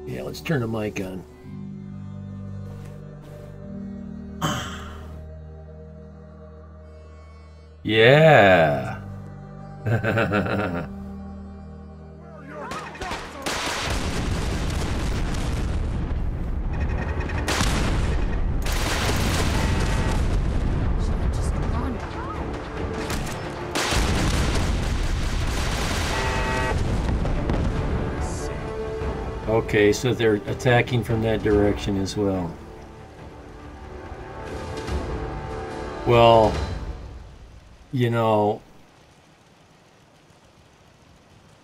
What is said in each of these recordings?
Yeah, let's turn the mic on. Yeah. Okay, so they're attacking from that direction as well. Well, you know,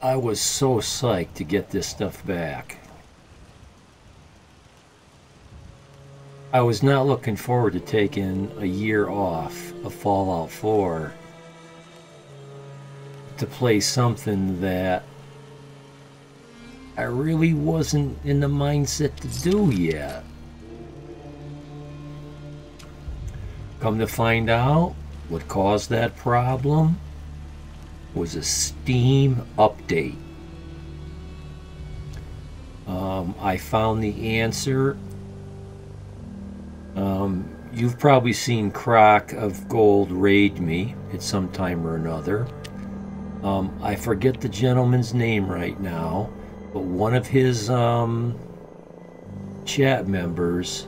I was so psyched to get this stuff back. I was not looking forward to taking a year off of Fallout 4 to play something that I really wasn't in the mindset to do yet. Come to find out, what caused that problem was a Steam update. I found the answer. You've probably seen Croc of Gold raid me at some time or another. I forget the gentleman's name right now, but one of his chat members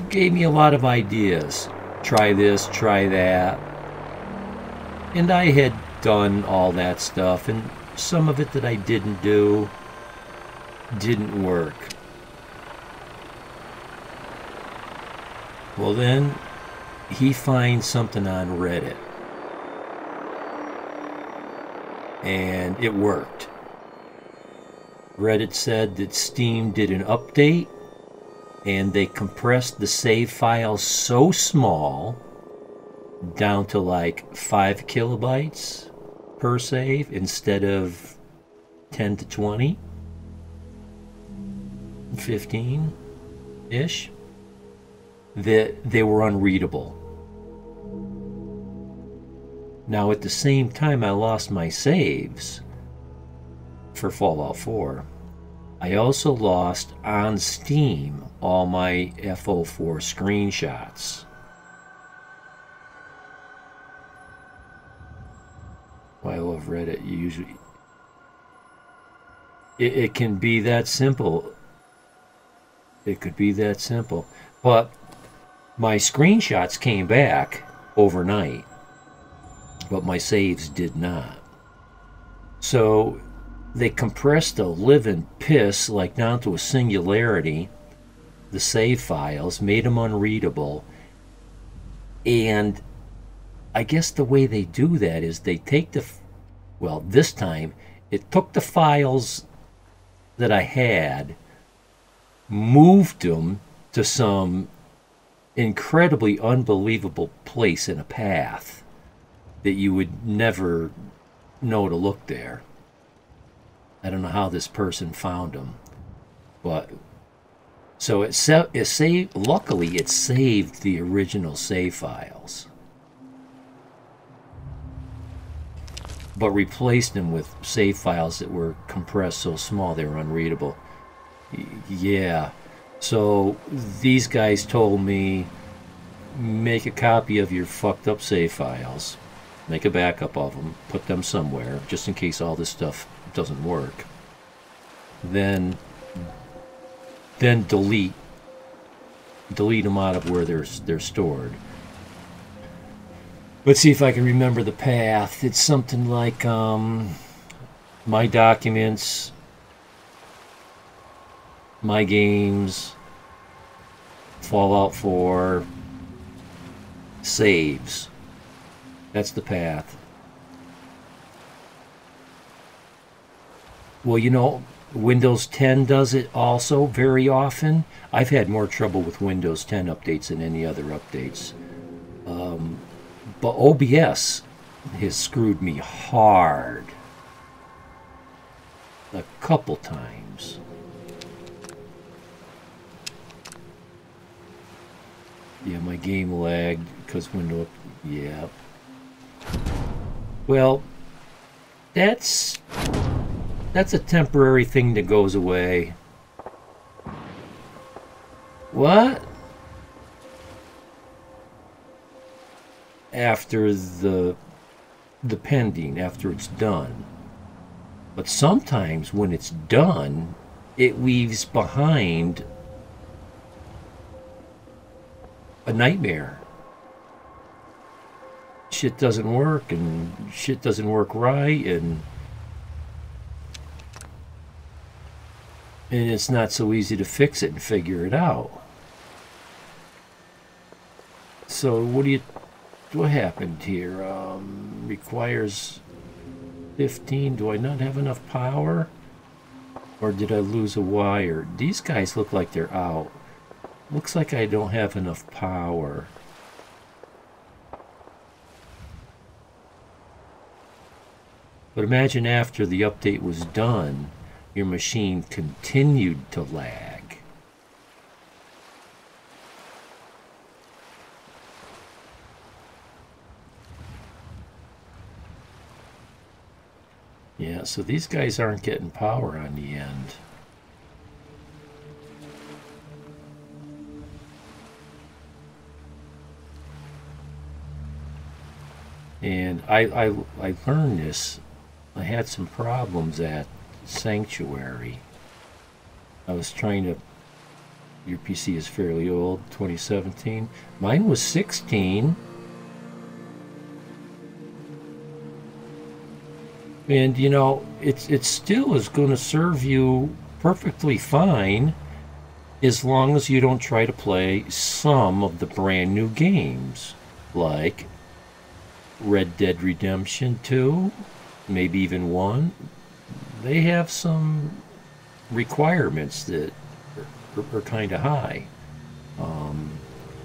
gave me a lot of ideas. Try this, try that. And I had done all that stuff, and some of it that I didn't do didn't work. Well, then he finds something on Reddit, and it worked. Reddit said that Steam did an update, and they compressed the save files so small, down to like 5 kilobytes per save instead of 10 to 20, 15-ish, that they were unreadable. Now at the same time I lost my saves for Fallout 4, I also lost on Steam all my FO4 screenshots. I love Reddit. Usually it can be that simple. It could be that simple. But my screenshots came back overnight, but my saves did not. So they compressed the living piss like down to a singularity, the save files, made them unreadable. And I guess the way they do that is they take well, this time it took the files that I had, moved them to some incredibly unbelievable place in a path that you would never know to look there. I don't know how this person found them, but so it saved. Luckily, it saved the original save files, but replaced them with save files that were compressed so small they were unreadable. Yeah, so these guys told me, make a copy of your fucked up save files, make a backup of them, put them somewhere, just in case all this stuff doesn't work. Then delete them out of where they're stored. Let's see if I can remember the path. It's something like my documents, my games, Fallout 4, saves. That's the path. Well, you know, Windows 10 does it also very often. I've had more trouble with Windows 10 updates than any other updates. But OBS has screwed me hard a couple times. Yeah, my game lagged because Windows... Yeah. Well, that's That's a temporary thing that goes away. What? After the pending, after it's done. But sometimes when it's done, it leaves behind a nightmare. Shit doesn't work, and shit doesn't work right, and it's not so easy to fix it and figure it out. So what happened here? Requires 15. Do I not have enough power? Or did I lose a wire? These guys look like they're out. Looks like I don't have enough power. But imagine after the update was done, your machine continued to lag. Yeah, so these guys aren't getting power on the end. And I learned this. I had some problems at Sanctuary. I was trying to... Your PC is fairly old, 2017. Mine was 16. And, you know, it still is going to serve you perfectly fine as long as you don't try to play some of the brand new games, like Red Dead Redemption 2, maybe even 1. They have some requirements that are kind of high.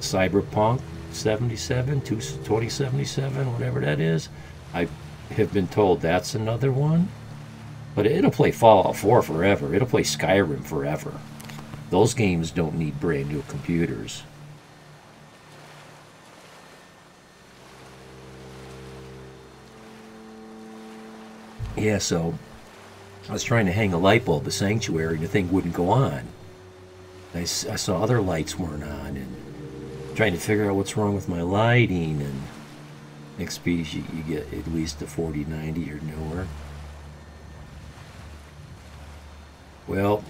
Cyberpunk 2077, whatever that is. I have been told that's another one. But it'll play Fallout 4 forever. It'll play Skyrim forever. Those games don't need brand new computers. Yeah, so I was trying to hang a light bulb at Sanctuary and the thing wouldn't go on. I saw other lights weren't on and trying to figure out what's wrong with my lighting, and next piece you get at least a 4090 or newer. Well,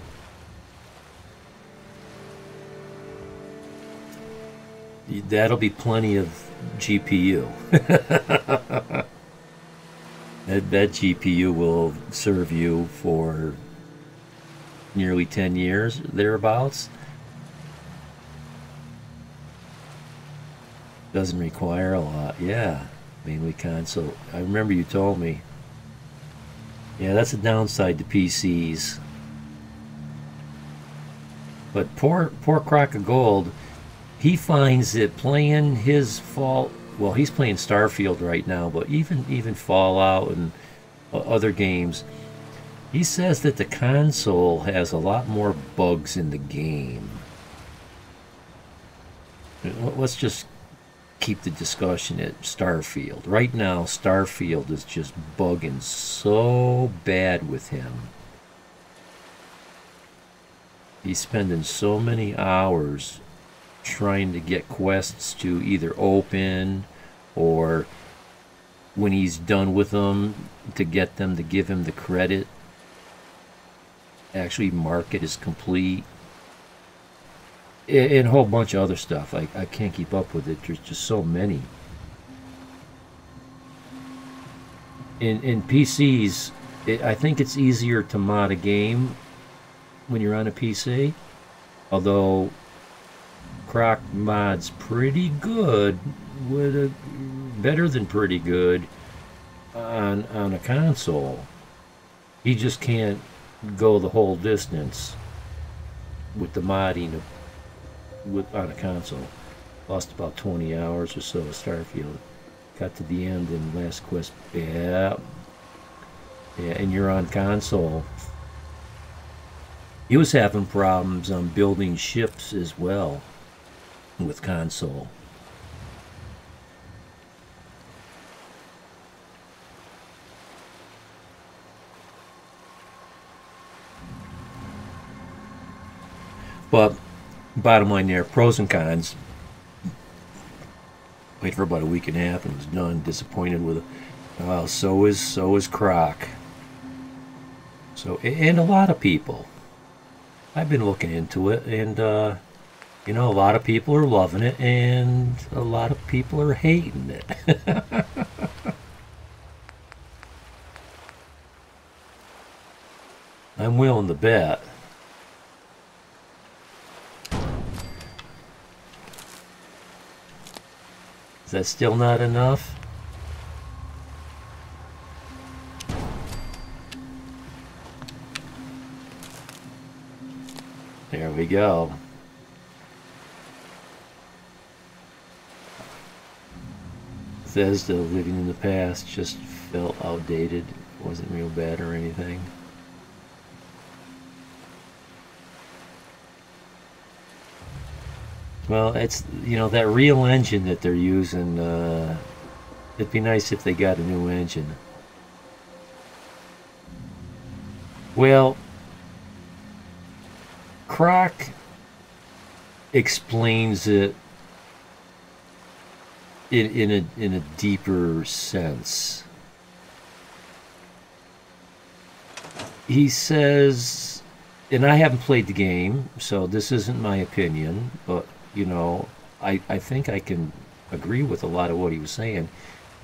that'll be plenty of GPU. That GPU will serve you for nearly 10 years, thereabouts. Doesn't require a lot. Yeah, mainly console. I remember you told me. Yeah, that's a downside to PCs. But poor Crock of Gold, he finds that playing his fault. Well, he's playing Starfield right now, but even Fallout and other games, he says that the console has a lot more bugs in the game. Let's just keep the discussion at Starfield. Right now, Starfield is just bugging so bad with him. He's spending so many hours trying to get quests to either open, or when he's done with them, to get them to give him the credit, actually mark it as complete, and a whole bunch of other stuff. I can't keep up with it. There's just so many. In PCs, I think it's easier to mod a game when you're on a PC, although Croc mod's pretty good, with better than pretty good on a console. He just can't go the whole distance with the modding on a console. Lost about 20 hours or so of Starfield. Got to the end in Last Quest. Yeah, and you're on console. He was having problems on building ships as well with console. But bottom line there, pros and cons. Wait for about a week and a half and it was done. Disappointed with it. Well, so is Croc. So, and a lot of people. I've been looking into it, and you know, a lot of people are loving it, and a lot of people are hating it. I'm willing to bet. Is that still not enough? There we go. Bethesda living in the past just felt outdated. It wasn't real bad or anything. Well, it's, you know, that real engine that they're using, it'd be nice if they got a new engine. Well, Croc explains it in a deeper sense. He says, and I haven't played the game, so this isn't my opinion, but you know, I think I can agree with a lot of what he was saying.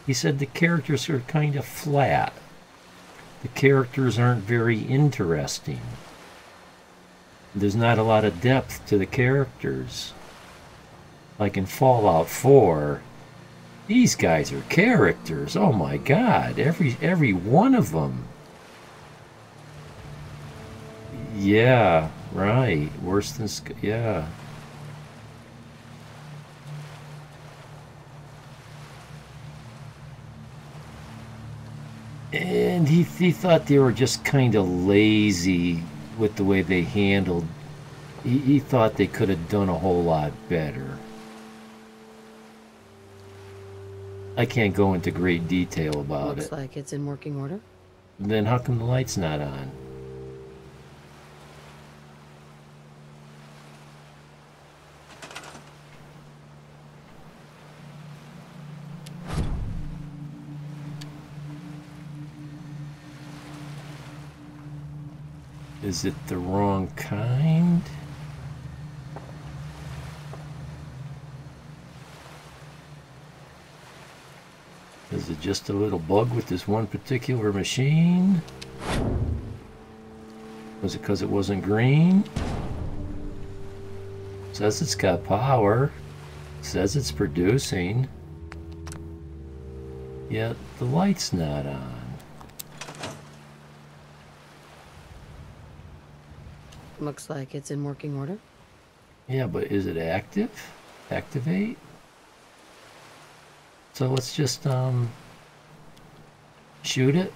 He said the characters are kind of flat. The characters aren't very interesting. There's not a lot of depth to the characters. Like in Fallout 4, these guys are characters. Oh my God, every one of them. Yeah, right. Worse than yeah. And he thought they were just kind of lazy with the way they handled. He thought they could have done a whole lot better. I can't go into great detail about it. Looks like it's in working order. Then how come the light's not on? Is it the wrong kind? Is it just a little bug with this one particular machine? Was it because it wasn't green? Says it's got power. Says it's producing. Yet the light's not on. Looks like it's in working order. Yeah, but is it active? Activate? So let's just shoot it?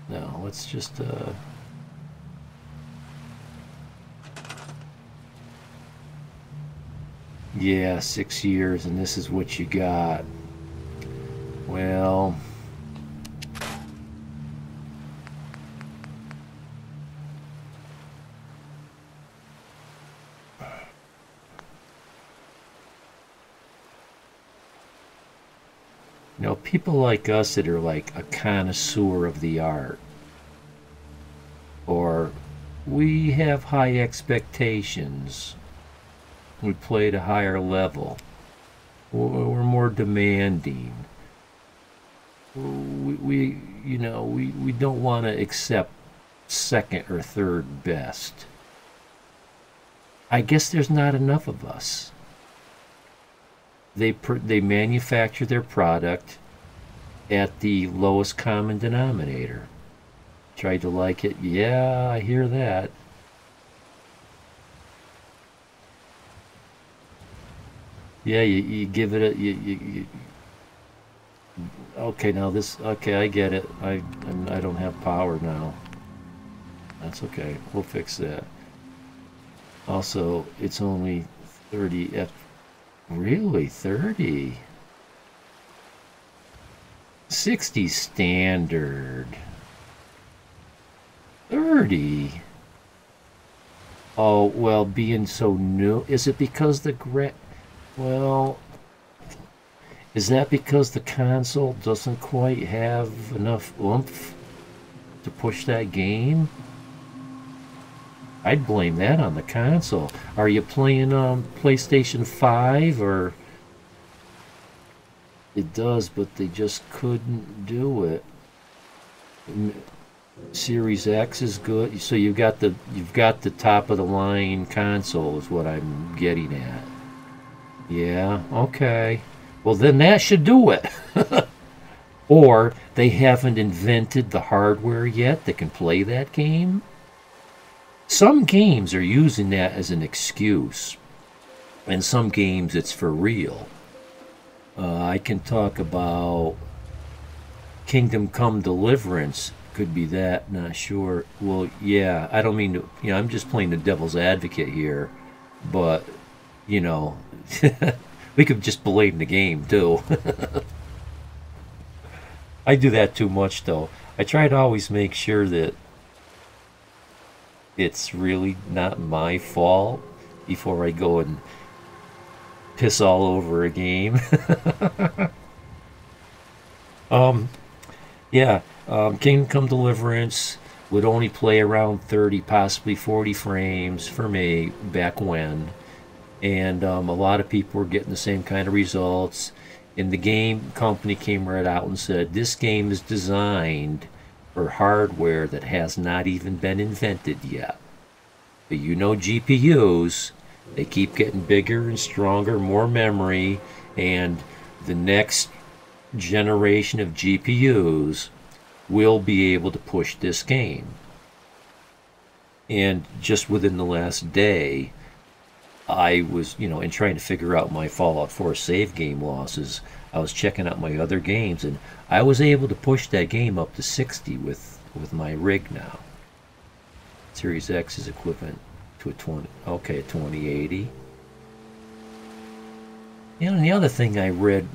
No, let's just yeah, 6 years and this is what you got. Well, you know, people like us that are like a connoisseur of the art, or we have high expectations, we play at a higher level, we're more demanding, we you know, we don't want to accept second or third best. I guess there's not enough of us. They manufacture their product at the lowest common denominator. Tried to like it. Yeah, I hear that. Yeah, you give it a you okay, now this, okay, I get it. I don't have power now. That's okay. We'll fix that. Also, it's only 30 F. Really? 30? 60 standard. 30? Oh, well, being so new, is it because well, is that because the console doesn't quite have enough oomph to push that game? I'd blame that on the console. Are you playing PlayStation 5 or it does, but they just couldn't do it. Series X is good. So you've got the top of the line console is what I'm getting at. Yeah, okay. Well, then that should do it. Or they haven't invented the hardware yet that can play that game. Some games are using that as an excuse, and some games it's for real. I can talk about Kingdom Come Deliverance. Could be that, not sure. Well, yeah, I don't mean to, I'm just playing the devil's advocate here, but, you know, we could just blame the game too. I do that too much though. I try to always make sure that it's really not my fault before I go and piss all over a game. um, yeah, Kingdom Come Deliverance would only play around 30, possibly 40 frames for me back when. And a lot of people were getting the same kind of results. And the game company came right out and said, this game is designed for hardware that has not even been invented yet. But GPUs, they keep getting bigger and stronger, more memory, and the next generation of GPUs will be able to push this game. And just within the last day, I was, in trying to figure out my Fallout 4 save game losses, I was checking out my other games, and I was able to push that game up to 60 with my rig now. Series X is equivalent to a 2080. And the other thing I read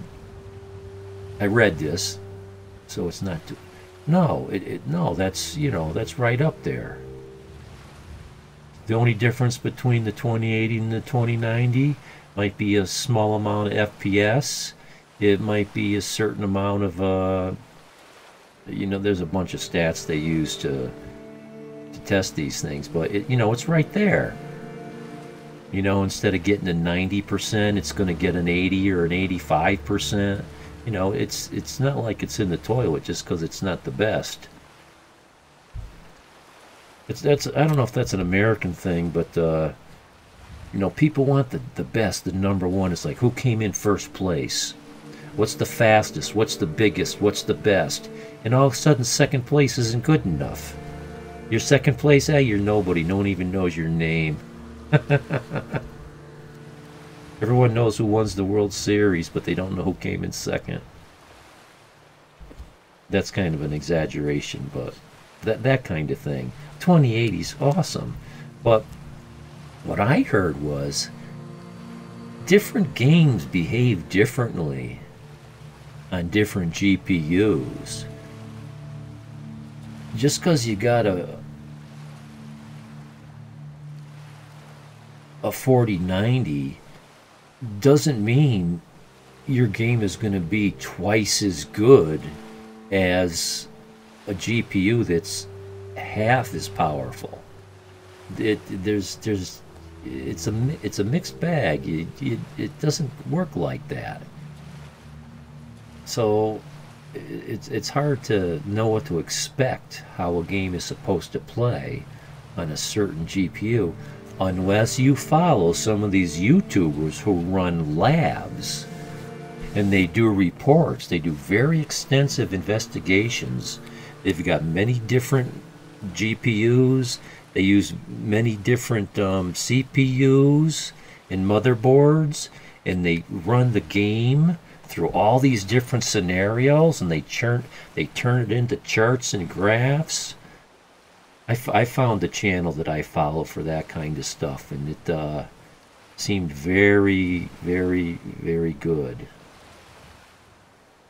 this, so it's not too, no, no, that's right up there. The only difference between the 2080 and the 2090 might be a small amount of FPS. It might be a certain amount of, there's a bunch of stats they use to test these things, but it's right there. Instead of getting a 90%, it's going to get an 80 or an 85%. It's not like it's in the toilet just because it's not the best. I don't know if that's an American thing, but people want the best, the number one. It's like, who came in first place? What's the fastest? What's the biggest? What's the best? And all of a sudden, second place isn't good enough. You're second place, you're nobody. No one even knows your name. Everyone knows who won the World Series, but they don't know who came in second. That's kind of an exaggeration, but that kind of thing. 2080's awesome, but what I heard was different games behave differently on different GPUs. Just because you got a 4090 doesn't mean your game is going to be twice as good as a GPU that's half as powerful. It's a mixed bag. It doesn't work like that. So it's hard to know what to expect, how a game is supposed to play on a certain GPU, unless you follow some of these YouTubers who run labs and they do reports. They do very extensive investigations. They've got many different GPUs. They use many different CPUs and motherboards, and they run the game through all these different scenarios, and they turn it into charts and graphs. I found a channel that I follow for that kind of stuff, and it seemed very, very, very good.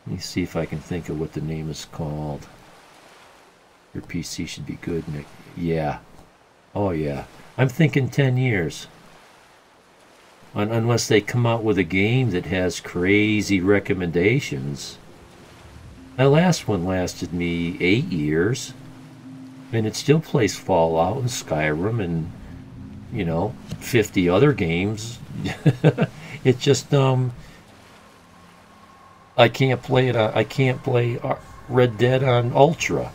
Let me see if I can think of what the name is called. Your PC should be good, Nick. Yeah. Oh yeah. I'm thinking 10 years. Unless they come out with a game that has crazy recommendations. My last one lasted me 8 years, and it still plays Fallout and Skyrim and 50 other games. It just I can't play it. I can't play Red Dead on Ultra.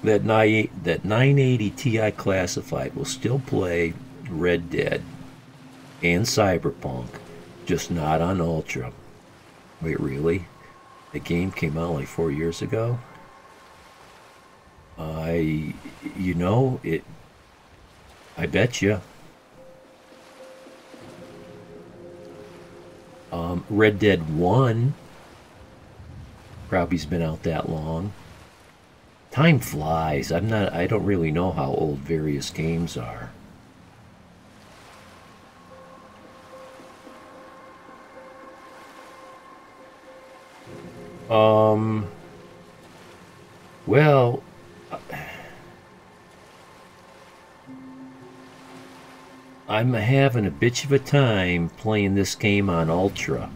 That 980 Ti classified will still play Red Dead and Cyberpunk, just not on Ultra. Wait, really? The game came out like 4 years ago. I, it. I bet you. Red Dead 1 probably's been out that long. Time flies. I don't really know how old various games are. Well, I'm having a bitch of a time playing this game on Ultra.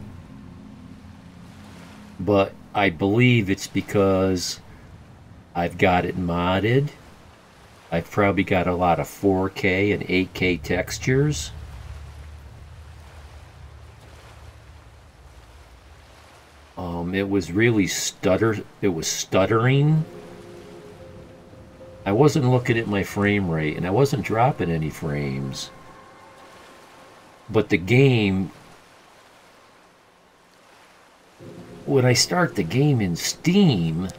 But I believe it's because I've got it modded. I've probably got a lot of 4K and 8K textures. It was really it was stuttering. I wasn't looking at my frame rate, and I wasn't dropping any frames. But the game, when I start the game in Steam,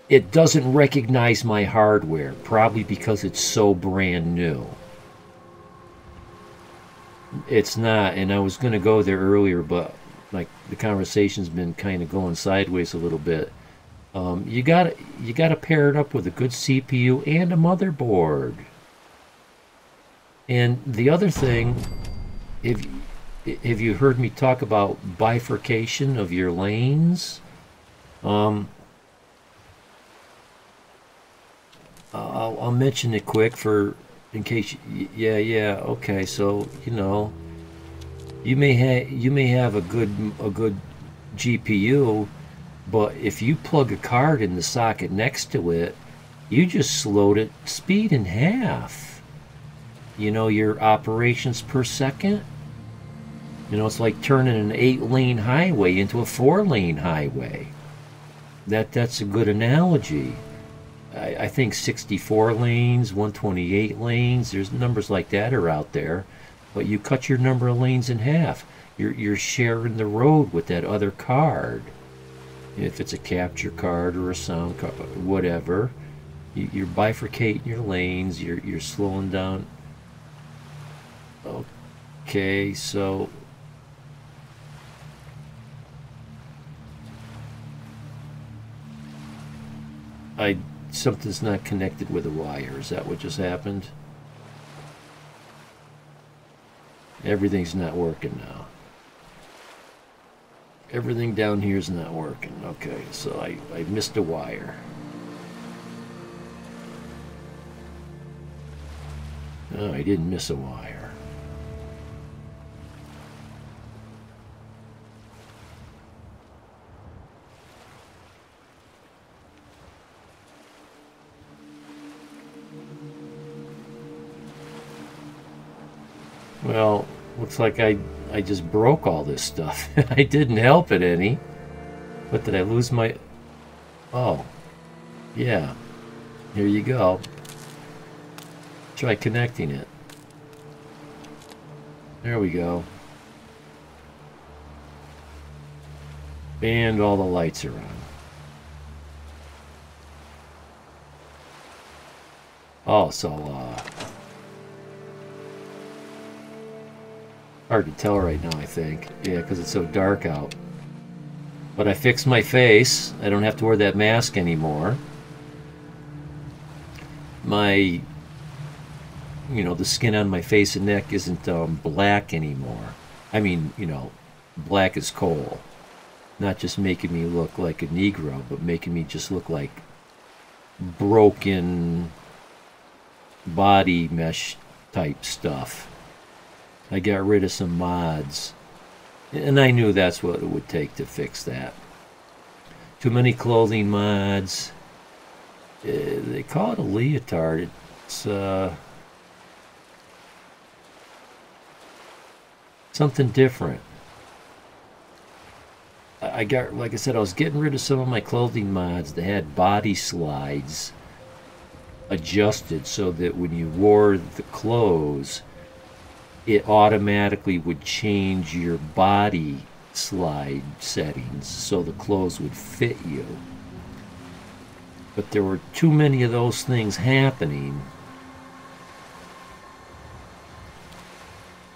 it doesn't recognize my hardware, probably because it's so brand new. It's not, and I was going to go there earlier, but like the conversation's been kind of going sideways a little bit. You got to pair it up with a good CPU and a motherboard. And the other thing, if you heard me talk about bifurcation of your lanes, I'll mention it quick in case. Yeah. Okay, so you may have a good GPU, but if you plug a card in the socket next to it, you just slowed its speed in half. Your operations per second. It's like turning an 8-lane highway into a 4-lane highway. That's a good analogy. I think 64 lanes, 128 lanes, there's numbers like that are out there, but you cut your number of lanes in half. You're sharing the road with that other card. If it's a capture card or a sound card, whatever, you're bifurcating your lanes, you're slowing down. Okay, so something's not connected with a wire. Is that what just happened? Everything's not working now. Everything down here is not working. Okay, so I missed a wire. No, I didn't miss a wire. Well, looks like I just broke all this stuff. I didn't help it any. What, did I lose my... Oh. Yeah. Here you go. Try connecting it. There we go. And all the lights are on. Oh, so, hard to tell right now, I think. Yeah, because it's so dark out. But I fixed my face. I don't have to wear that mask anymore. My you know, the skin on my face and neck isn't black anymore. I mean, you know, black as coal. Not just making me look like a Negro, but making me just look like broken body mesh type stuff. I got rid of some mods, and I knew that's what it would take to fix that. Too many clothing mods. They call it a leotard. It's something different. I got, like I said, I was getting rid of some of my clothing mods that had body slides adjusted so that when you wore the clothes, it automatically would change your body slide settings so the clothes would fit you. But there were too many of those things happening,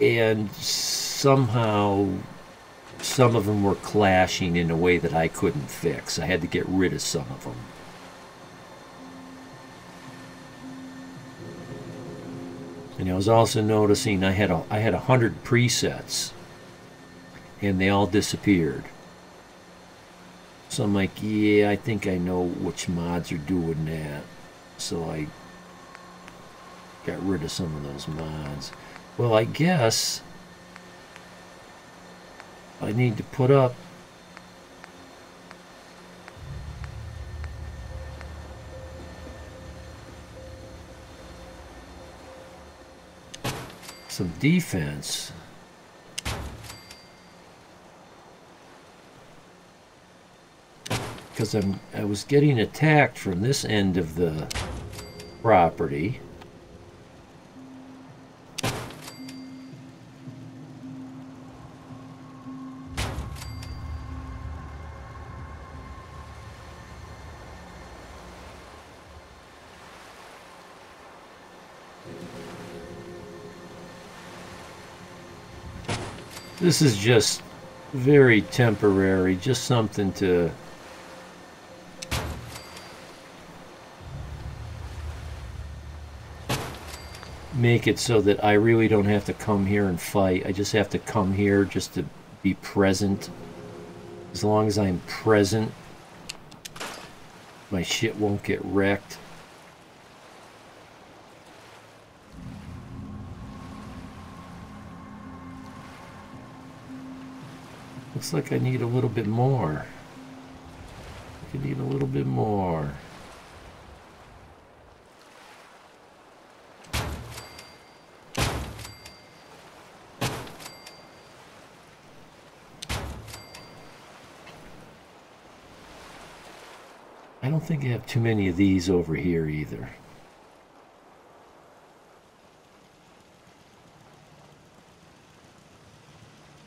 and somehow some of them were clashing in a way that I couldn't fix. I had to get rid of some of them. And I was also noticing I had 100 presets, and they all disappeared. So I'm like, yeah, I think I know which mods are doing that. So I got rid of some of those mods. Well, I guess I need to put up some defense. Because I was getting attacked from this end of the property. This is just very temporary, just something to make it so that I really don't have to come here and fight. I just have to come here just to be present. As long as I'm present, my shit won't get wrecked. Looks like I need a little bit more. I need a little bit more. I don't think I have too many of these over here either.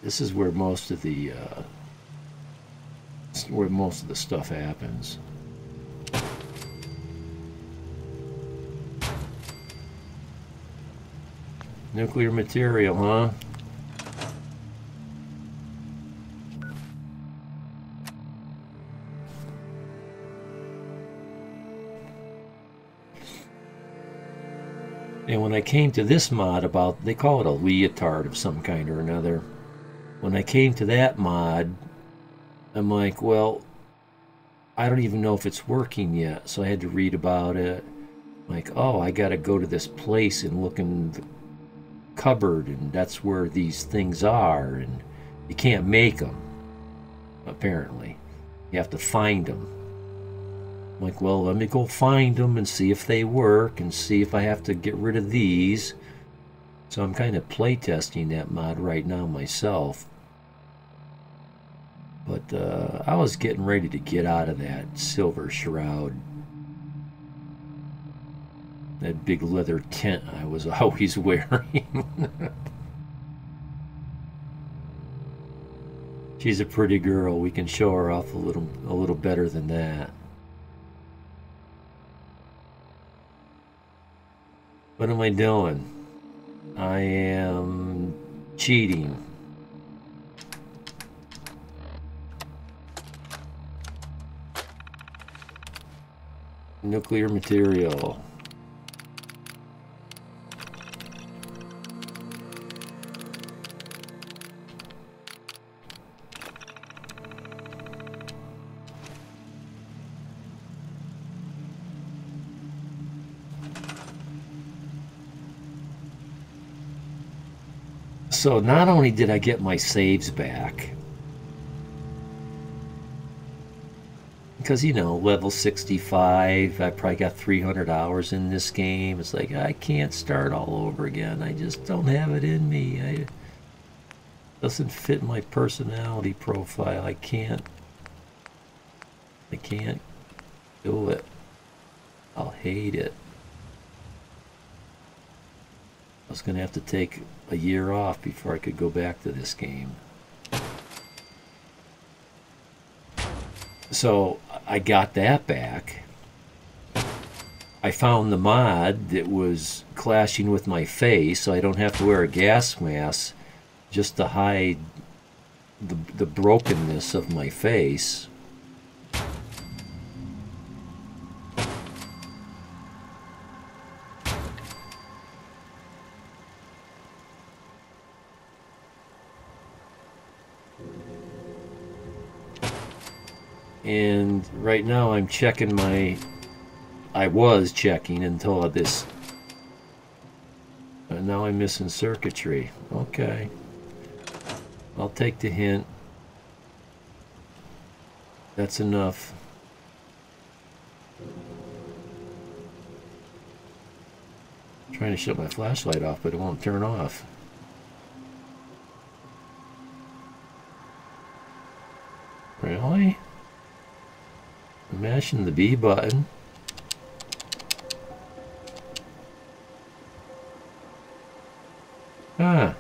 This is where most of the stuff happens. Nuclear material, huh? And when I came to this mod about, they call it a leotard of some kind or another. When I came to that mod, I'm like, well, I don't even know if it's working yet. So I had to read about it. Like, oh, I got to go to this place and look in the cupboard, and that's where these things are. And you can't make them, apparently. You have to find them. I'm like, well, let me go find them and see if they work and see if I have to get rid of these. So I'm kind of playtesting that mod right now myself. But I was getting ready to get out of that silver shroud. That big leather tent I was always wearing. She's a pretty girl. We can show her off a little better than that. What am I doing? I am cheating. Nuclear material. So not only did I get my saves back, because, you know, level 65, I probably got 300 hours in this game. It's like, I can't start all over again. I just don't have it in me. It doesn't fit my personality profile. I can't do it. I'll hate it. I was going to have to take a year off before I could go back to this game. So I got that back. I found the mod that was clashing with my face, so I don't have to wear a gas mask just to hide the brokenness of my face. And right now I'm checking my... I was checking until this... now I'm missing circuitry. Okay. I'll take the hint. That's enough. I'm trying to shut my flashlight off, but it won't turn off. Really? I'm mashing the B button. Ah.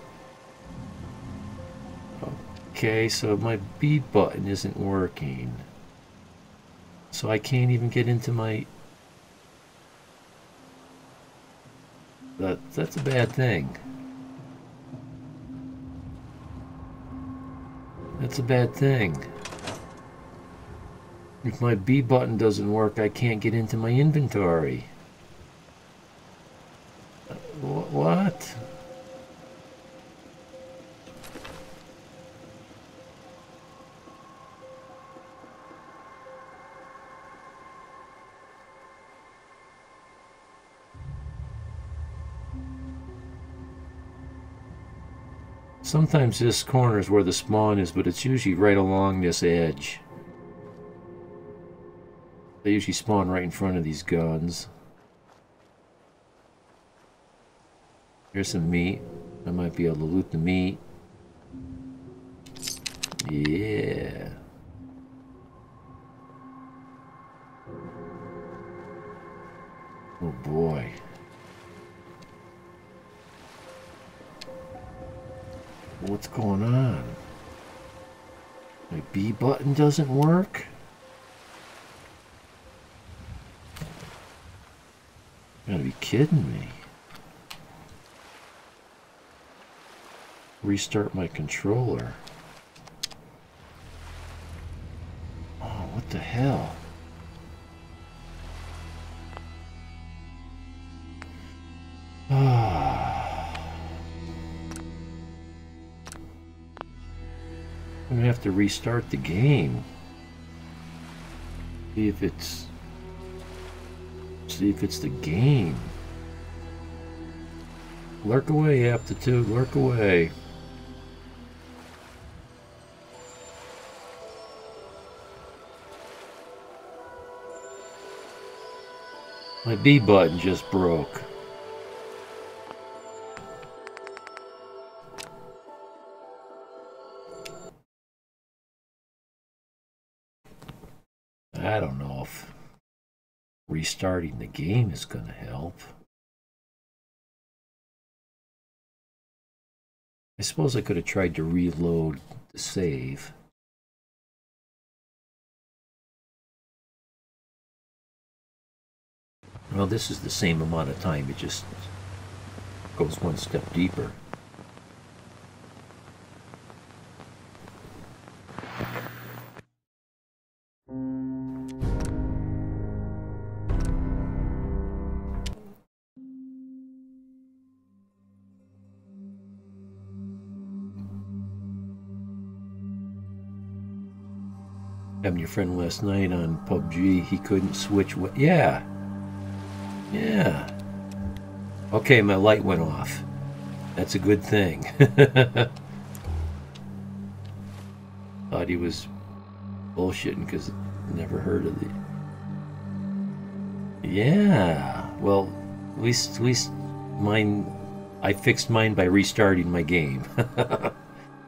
Okay, so my B button isn't working. So I can't even get into my... That's a bad thing. That's a bad thing. If my B button doesn't work, I can't get into my inventory. What? Sometimes this corner is where the spawn is, but it's usually right along this edge. They usually spawn right in front of these guns. Here's some meat. I might be able to loot the meat. Yeah. Oh boy. What's going on? My B button doesn't work? You gotta be kidding me. Restart my controller. Oh, what the hell? I'm gonna have to restart the game. See if it's the game. Lurk away, aptitude, lurk away. My B button just broke. I don't know if restarting the game is going to help. I suppose I could have tried to reload the save. Well, this is the same amount of time, it just goes one step deeper. Having your friend last night on PUBG, he couldn't switch what? Yeah. Okay, my light went off. That's a good thing. Thought he was bullshitting because never heard of the... Yeah, well, at least mine, I fixed mine by restarting my game.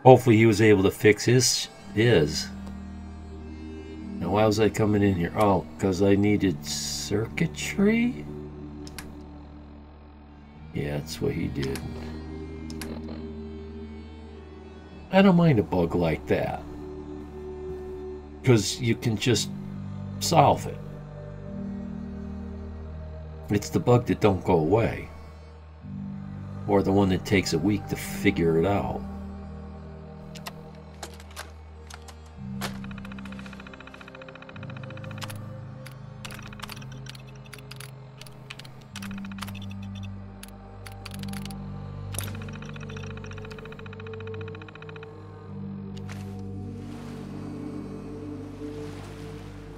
Hopefully he was able to fix his. Now why was I coming in here? Oh, because I needed circuitry? Yeah, that's what he did. I don't mind a bug like that, because you can just solve it. It's the bug that don't go away, or the one that takes a week to figure it out.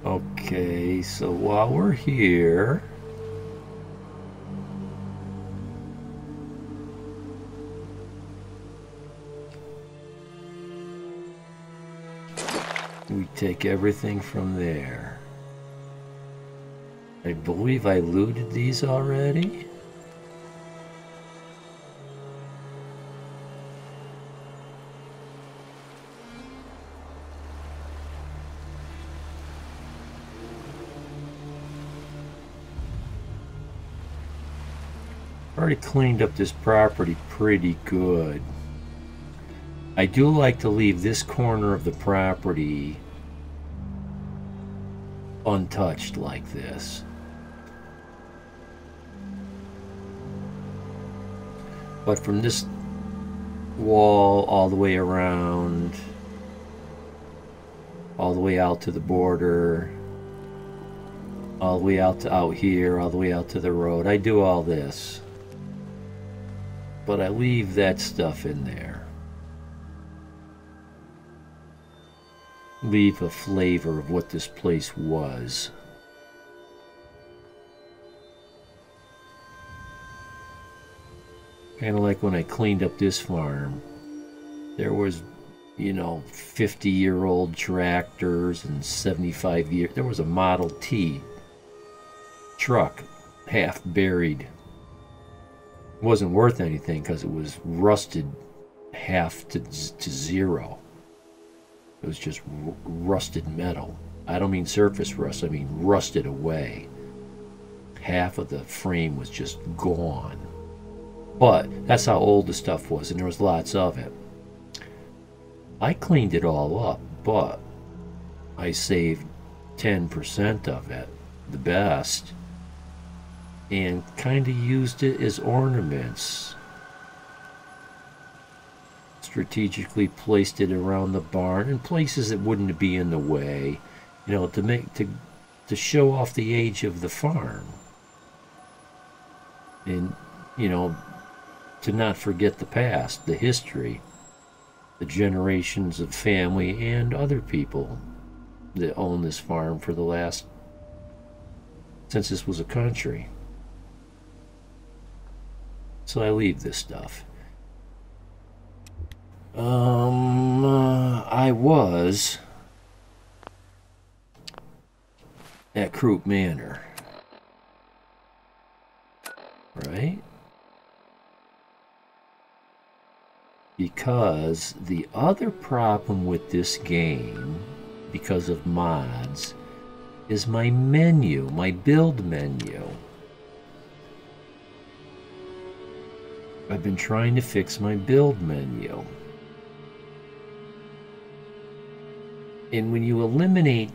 Okay, so while we're here, we take everything from there. I believe I looted these already. Already cleaned up this property pretty good. I do like to leave this corner of the property untouched like this. But from this wall all the way around, all the way out to the border, all the way out to out here, all the way out to the road, I do all this. But I leave that stuff in there. Leave a flavor of what this place was. Kind of like when I cleaned up this farm. There was, you know, 50-year-old tractors and 75-year... There was a Model T truck, half buried. It wasn't worth anything because it was rusted half to zero. It was just rusted metal. I don't mean surface rust, I mean rusted away. Half of the frame was just gone. But that's how old the stuff was, and there was lots of it. I cleaned it all up, but I saved 10% of it, the best, and kind of used it as ornaments. Strategically placed it around the barn in places that wouldn't be in the way, you know, to show off the age of the farm, and, you know, to not forget the past, the history, the generations of family and other people that own this farm for the last, since this was a country. So I leave this stuff. I was at Croup Manor, right? Because the other problem with this game, because of mods, is my menu, my build menu. I've been trying to fix my build menu. And when you eliminate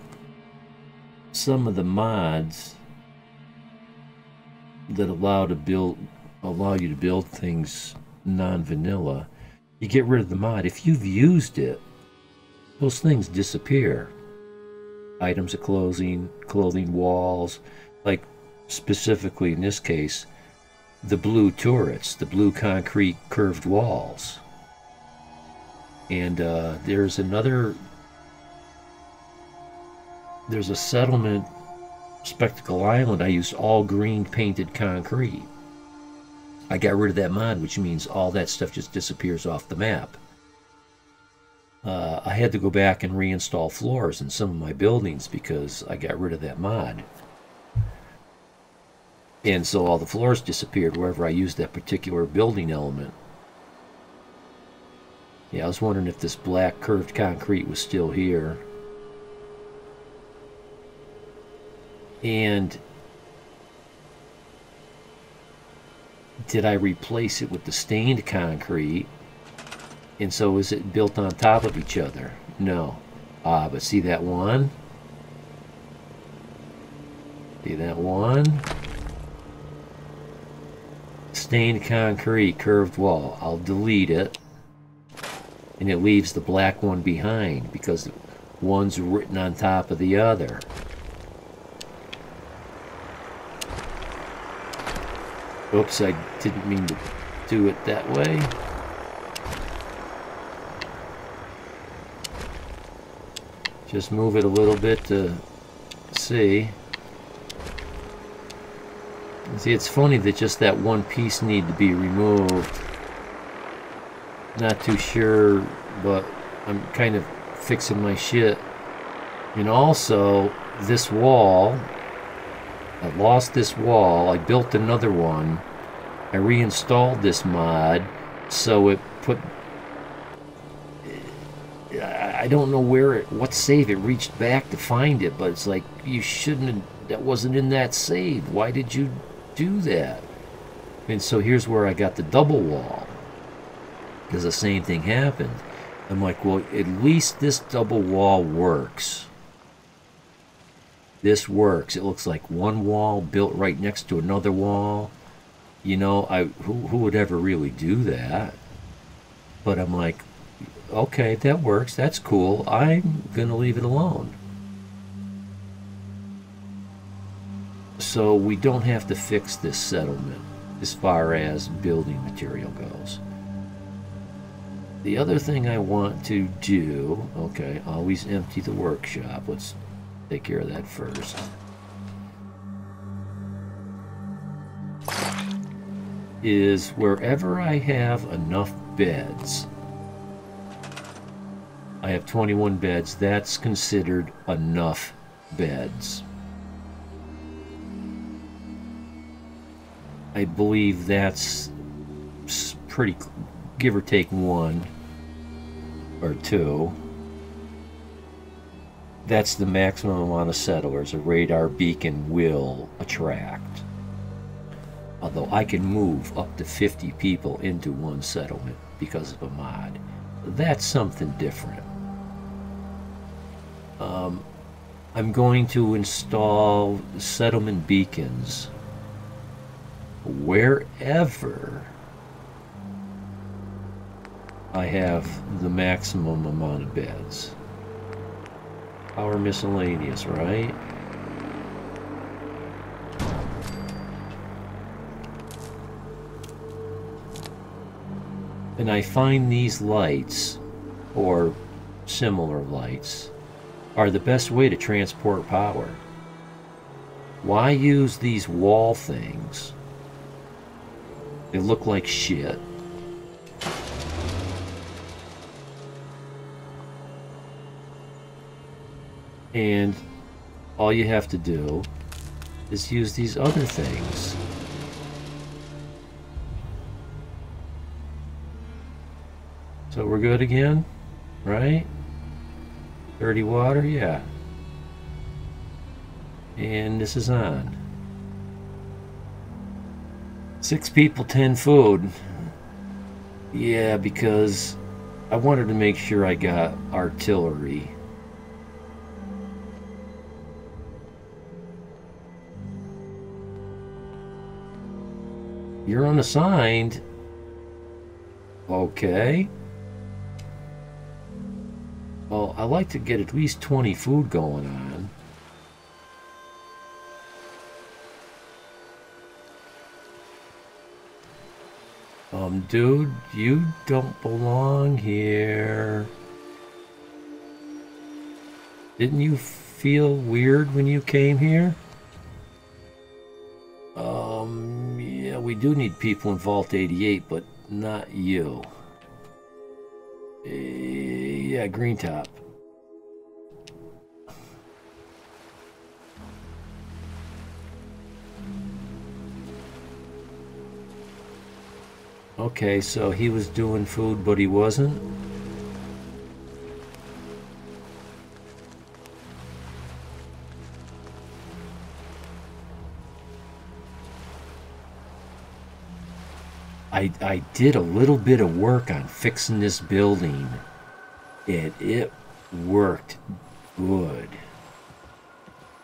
some of the mods that allow you to build things non-vanilla, you get rid of the mod. If you've used it, those things disappear. Items of clothing, walls, like specifically in this case, the blue turrets, the blue concrete curved walls. And there's a settlement, Spectacle Island, I used all green painted concrete. I got rid of that mod, which means all that stuff just disappears off the map. I had to go back and reinstall floors in some of my buildings because I got rid of that mod. And so all the floors disappeared wherever I used that particular building element. Yeah, I was wondering if this black curved concrete was still here. And did I replace it with the stained concrete? And so is it built on top of each other? No. But see that one? See that one? Stained concrete, curved wall. I'll delete it. And it leaves the black one behind because one's written on top of the other. Oops, I didn't mean to do it that way. Just move it a little bit to see. See, it's funny that just that one piece needed to be removed. Not too sure, but I'm kind of fixing my shit. And also, this wall, I lost this wall. I built another one. I reinstalled this mod, so it put... I don't know where it, what save it reached back to find it, but it's like, you shouldn't have, that wasn't in that save. Why did you do that? And so here's where I got the double wall, because the same thing happened. I'm like, well, at least this double wall works. This works. It looks like one wall built right next to another wall. You know, who would ever really do that? But I'm like, okay, that works. That's cool. I'm going to leave it alone. So we don't have to fix this settlement as far as building material goes. The other thing I want to do, okay, always empty the workshop. Let's take care of that first. Is wherever I have enough beds, I have 21 beds, that's considered enough beds. I believe that's pretty, give or take one or two. That's the maximum amount of settlers a radar beacon will attract. Although I can move up to 50 people into one settlement because of a mod. That's something different. I'm going to install settlement beacons wherever I have the maximum amount of beds. Power miscellaneous, right? And I find these lights, or similar lights, are the best way to transport power. Why use these wall things? They look like shit. And all you have to do is use these other things. So we're good again, right? 30 water, yeah. And this is on. 6 people, 10 food. Yeah, because I wanted to make sure I got artillery. You're unassigned. Okay. Well, I like to get at least 20 food going on. Dude, you don't belong here. Didn't you feel weird when you came here? Yeah, we do need people in Vault 88, but not you. Yeah, green top. Okay, so he was doing food, but he wasn't? I did a little bit of work on fixing this building, and it worked good.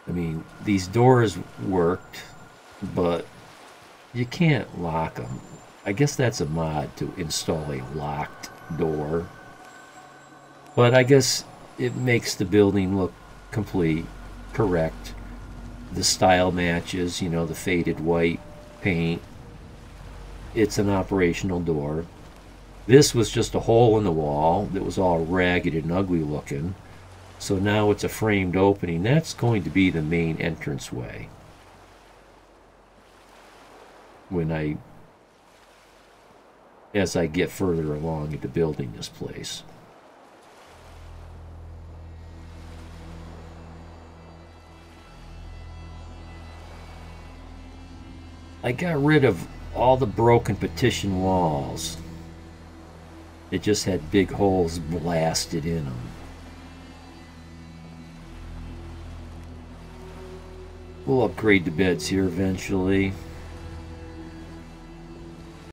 I mean, these doors worked, but you can't lock them. I guess that's a mod to install a locked door. But I guess it makes the building look complete, correct. The style matches, you know, the faded white paint. It's an operational door. This was just a hole in the wall that was all ragged and ugly looking. So now it's a framed opening. That's going to be the main entranceway. As I get further along into building this place. I got rid of all the broken partition walls. It just had big holes blasted in them. We'll upgrade the beds here eventually.